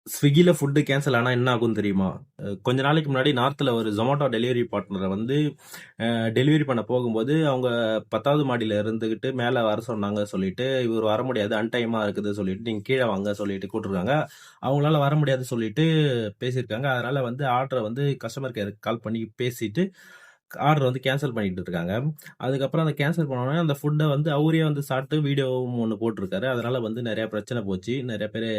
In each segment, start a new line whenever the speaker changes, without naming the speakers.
ஸ்விக்கில food cancel ஆனா என்ன ஆகும் தெரியுமா? கொஞ்ச நாளைக்கு முன்னாடி நார்த்ல ஒரு Zomato டெலிவரி பார்ட்னர வந்து டெலிவரி பண்ண போகும்போது, அவங்க 10வது மாடியில இருந்துகிட்டு மேல வர சொன்னாங்க சொல்லிட்டு, இவரு வர முடியாது அன்டைமா இருக்குது சொல்லிட்டு, நீங்க கீழ வாங்க சொல்லிட்டு கூப்ட்டுருக்காங்க. அவங்களால வர முடியாது சொல்லிட்டு பேசியிருக்காங்க. அதனால வந்து ஆர்டர வந்து கஸ்டமர் கேருக்கு கால் பண்ணி பேசிட்டு, ஆர்டர் வந்து கேன்சல் பண்ணிட்டு இருக்காங்க. அதுக்கப்புறம் அந்த கேன்சல் பண்ண உடனே அந்த ஃபுட்ட வந்து அவரே வந்து சாப்ட்டு வீடியோவும் ஒண்ணு போட்டிருக்காரு. அதனால வந்து நெறைய பிரச்சனை போச்சு. நெறைய பேரு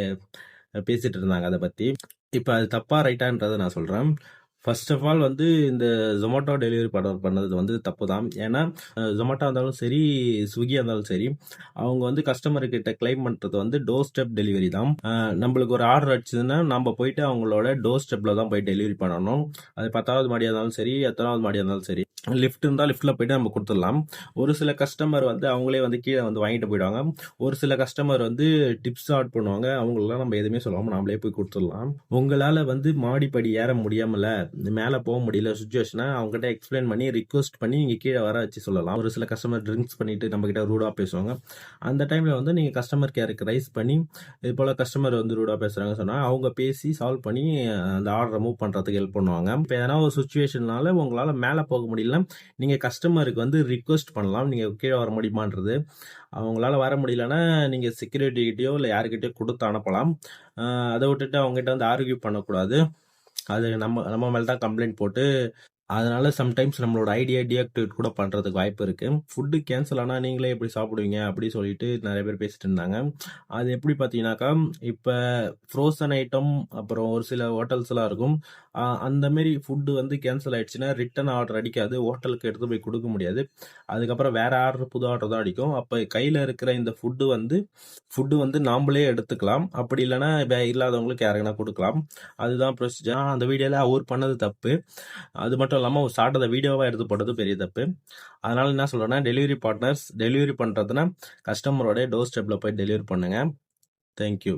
பேசிட்டு இருந்தாங்க அத பத்தி. இப்ப அது தப்பா, ரைட்டான்றத நான் சொல்றேன். ஃபர்ஸ்ட் ஆஃப் ஆல் வந்து இந்த Zomato டெலிவரி பண்ணது வந்து தப்பு தான். ஏன்னா, Zomato இருந்தாலும் சரி, Swiggy இருந்தாலும் சரி, அவங்க வந்து கஸ்டமர் கிட்ட கிளைம் பண்றது வந்து டோர் ஸ்டெப் டெலிவரி தான். நம்மளுக்கு ஒரு ஆர்டர் அடிச்சதுன்னா, நம்ம போயிட்டு அவங்களோட டோர் ஸ்டெப்ல தான் போய் டெலிவரி பண்ணணும். அது 10வது மாடியா இருந்தாலும் சரி, எத்தனாவது மாடியா இருந்தாலும் சரி. லிஃப்ட் இருந்தா லிஃப்ட்ல போயிட்டு நம்ம குடுத்துடலாம். ஒரு சில கஸ்டமர் வந்து அவங்களே வந்து கீழ வந்து வாங்கிட்டு போயிடுவாங்க. ஒரு சில கஸ்டமர் வந்து டிப்ஸ் ஆட் பண்ணுவாங்க. அவங்களலாம் நம்ம எதுவுமே சொல்லாம நாமளே போய் குடுத்துடலாம். உங்களால வந்து மாடிப்படி ஏற முடியாமல, மேல போ முடியல சுச்சுவேஷன அவங்ககிட்ட எக்ஸ்பிளைன் பண்ணி, ரிக்வெஸ்ட் பண்ணி நீங்க கீழ வர வச்சு சொல்லலாம். ஒரு சில கஸ்டமர் ட்ரிங்க்ஸ் பண்ணிட்டு நம்மகிட்ட ரூடா பேசுவாங்க. அந்த டைம்ல வந்து நீங்க கஸ்டமர் கேருக்கு ரைஸ் பண்ணி, இது போல கஸ்டமர் வந்து ரூடா பேசுறாங்கன்னு சொன்னா, அவங்க பேசி சால்வ் பண்ணி அந்த ஆர்டர மூவ் பண்றதுக்கு ஹெல்ப் பண்ணுவாங்க. இப்ப எதனா ஒரு சிச்சுவேஷன்னால உங்களால மேல போக முடியலன்னா, நீங்க கஸ்டமருக்கு வந்து ரிக்வெஸ்ட் பண்ணலாம். நீங்க கீழ வர முடியுமான்றது. அவங்களால வர முடியலன்னா, நீங்க செக்யூரிட்டி கிட்டயோ, இல்ல யார்கிட்டயோ குடுத்து அனுப்பலாம். அ அத விட்டுட்டு அவங்ககிட்ட வந்து ஆர்கியூ பண்ணக்கூடாது. அது நம்ம நம்ம மேல தான் கம்ப்ளைண்ட் போட்டு அதனால சம்டைம்ஸ் நம்மளோட ஐடியா டீஆக்டிவேட் கூட பண்றதுக்கு வாய்ப்பு இருக்கு. ஃபுட் கேன்சல் ஆனா நீங்களே எப்படி சாப்பிடுவீங்க? அப்படி சொல்லிட்டு நெறைய பேர் பேசிட்டு இருந்தாங்க. அது எப்படி பார்த்தீங்கன்னாக்கா, இப்ப ஃப்ரோசன் ஐட்டம் அப்புறம் ஒரு சில ஹோட்டல்ஸ்லாம் இருக்கும். அந்த மாரி ஃபுட் வந்து கேன்சல் ஆயிடுச்சுன்னா, ரிட்டர்ன் ஆர்டர் அடிக்காது. ஹோட்டலுக்கு எடுத்து போய் குடுக்க முடியாது. அதுக்கப்புறம் வேற ஆர்டர் புது ஆர்டர் தான் அடிக்கும். அப்ப கையில இருக்கிற இந்த ஃபுட் வந்து நாமளே எடுத்துக்கலாம். அப்படி இல்லன்னா இல்லாதவங்களுக்கு யாருக்குனா குடுக்கலாம். அதுதான் ப்ரொசீஜர். அந்த வீடியோல அவரு பண்ணது தப்பு. அது மட்டும் இல்லாம ஒரு சாப்பிட்டத வீடியோவா எடுத்து போட்டது பெரிய தப்பு. அதனால என்ன சொல்றேன்னா, டெலிவரி பார்ட்னர்ஸ் டெலிவரி பண்றதுன்னா, கஸ்டமரோட டோர் ஸ்டெப்ல போய் டெலிவரி பண்ணுங்க. Thank you.